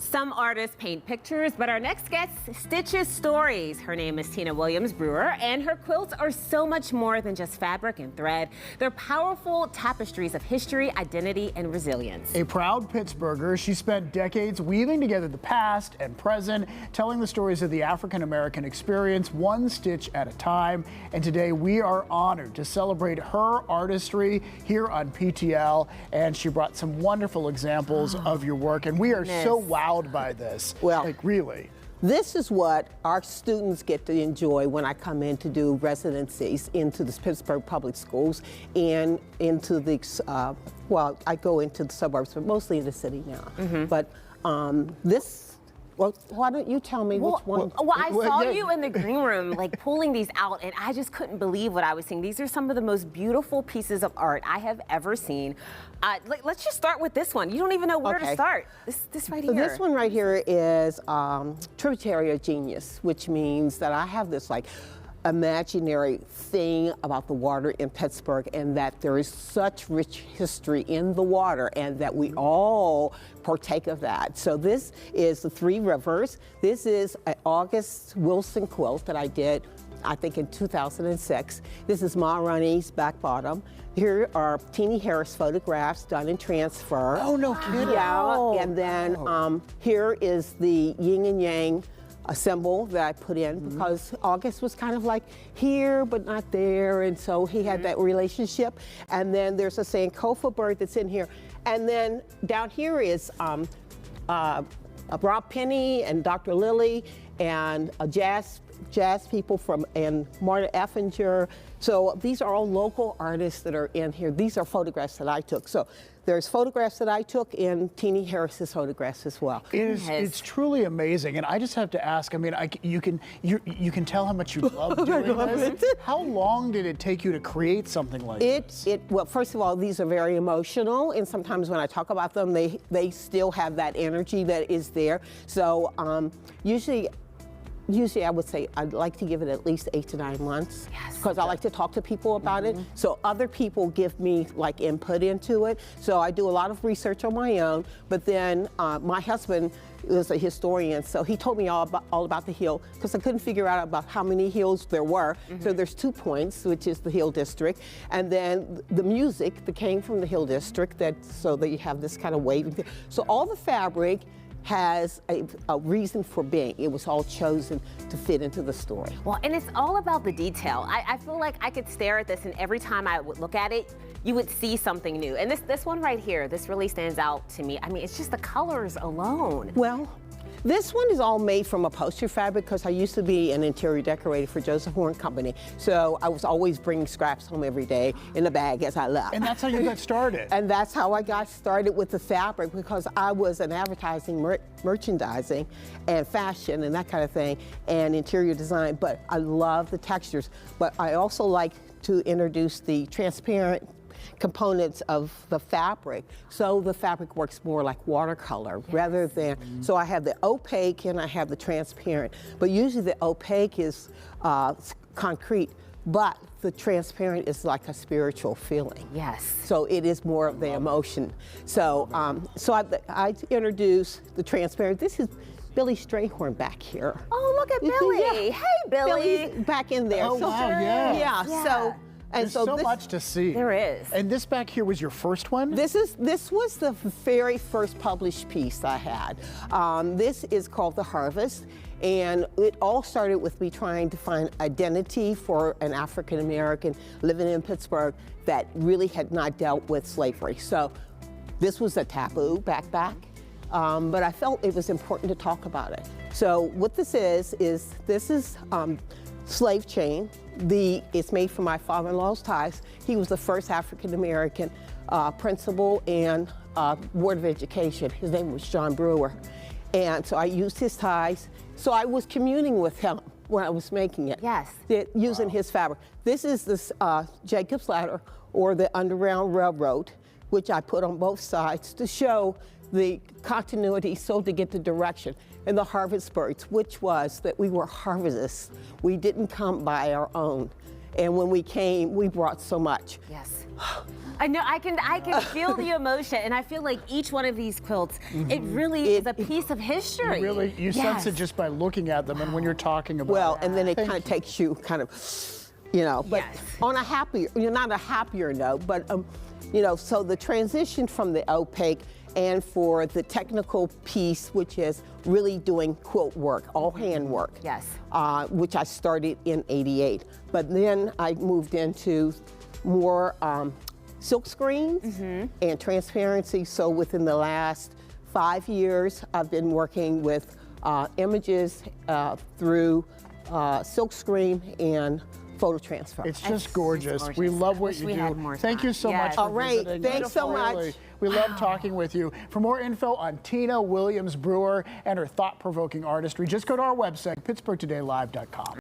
Some artists paint pictures, but our next guest stitches stories. Her name is Tina Williams Brewer, and her quilts are so much more than just fabric and thread. They're powerful tapestries of history, identity, and resilience. A proud Pittsburgher, she spent decades weaving together the past and present, telling the stories of the African-American experience one stitch at a time. And today we are honored to celebrate her artistry here on PTL. And she brought some wonderful examples of your work, and we are so wowed by this. Well, like, really. This is what our students get to enjoy when I come in to do residencies into the Pittsburgh public schools and into the, well, I go into the suburbs, but mostly in the city now. But well, why don't you tell me which one? Well, I saw you in the green room, like pulling these out, and I just couldn't believe what I was seeing. These are some of the most beautiful pieces of art I have ever seen. Let's just start with this one. You don't even know where to start. This right here. So this one right here is Tributary of Genius, which means that I have this like imaginary thing about the water in Pittsburgh, and that there is such rich history in the water, and that we all partake of that. So this is the Three Rivers. This is an August Wilson quilt that I did, I think, in 2006. This is Ma Runny's back bottom. Here are Teenie Harris photographs done in transfer. Oh, no kidding. Yeah, and then here is the yin and yang symbol that I put in, because August was kind of like here but not there, and so he had that relationship. And then there's a Sankofa bird that's in here, and then down here is Rob Penny and Dr. Lilly and jazz people from, and Marta Effinger. So these are all local artists that are in here. These are photographs that I took. So there's photographs that I took in Teenie Harris's photographs as well. It's truly amazing, and I just have to ask. I mean, you can tell how much you love doing this. How long did it take you to create something like this? Well, first of all, these are very emotional, and sometimes when I talk about them, they still have that energy that is there. So usually I would say I'd like to give it at least 8 to 9 months, because I like to talk to people about it. So other people give me like input into it. So I do a lot of research on my own, but then my husband is a historian, so he told me all about the hill, because I couldn't figure out about how many hills there were. So there's 2 points, which is the Hill District, and then the music that came from the Hill District, so that you have this kind of waving thing. So all the fabric has a reason for being. It was all chosen to fit into the story. Well, and it's all about the detail. I feel like I could stare at this, and every time I would look at it, you would see something new. And this one right here, this really stands out to me. I mean, it's just the colors alone. Well, this one is all made from upholstery fabric, because I used to be an interior decorator for Joseph Horn Company. So I was always bringing scraps home every day in a bag as I left. And that's how you got started. And that's how I got started with the fabric, because I was an advertising, merchandising, and fashion, and that kind of thing, and interior design. But I love the textures. But I also like to introduce the transparent components of the fabric, so the fabric works more like watercolor rather than, so I have the opaque and I have the transparent, but usually the opaque is concrete, but the transparent is like a spiritual feeling. Yes. So it is more of the emotion. So I introduce the transparent. This is Billy Strayhorn back here. Oh, look at Billy. Yeah. Hey, Billy. Billy's back in there. Oh, so, wow, yeah. So. And There's so much to see. There is. And this back here was your first one? This was the very first published piece I had. This is called The Harvest, and it all started with me trying to find identity for an African American living in Pittsburgh that really had not dealt with slavery. So this was a taboo back, but I felt it was important to talk about it. So what this is slave chain. It's made from my father-in-law's ties. He was the first African-American principal and Board of Education. His name was John Brewer. And so I used his ties. So I was communing with him when I was making it. Yes. Using his fabric. This is this Jacob's Ladder, or the Underground Railroad, which I put on both sides to show the continuity, so to get the direction. And the harvest birds, which was that we were harvestists. We didn't come by our own. And when we came, we brought so much. Yes. I know, I can feel the emotion, and I feel like each one of these quilts, it really is a piece of history. You sense it just by looking at them and when you're talking about Well, it. and then it kind of takes you kind of, you know, but Yes. on a happier, not a happier note, but, you know, so the transition from the opaque and for the technical piece, which is really doing quilt work, all hand work. Yes. Which I started in '88. But then I moved into more silk screens and transparency. So within the last 5 years, I've been working with images through silk screen and photo transfer. It's just gorgeous. We love what you we do. had more Thank you time. so Yes. much for All right, visiting. thanks so much. Really. We love talking with you. For more info on Tina Williams Brewer and her thought-provoking artistry, just go to our website, pittsburghtodaylive.com.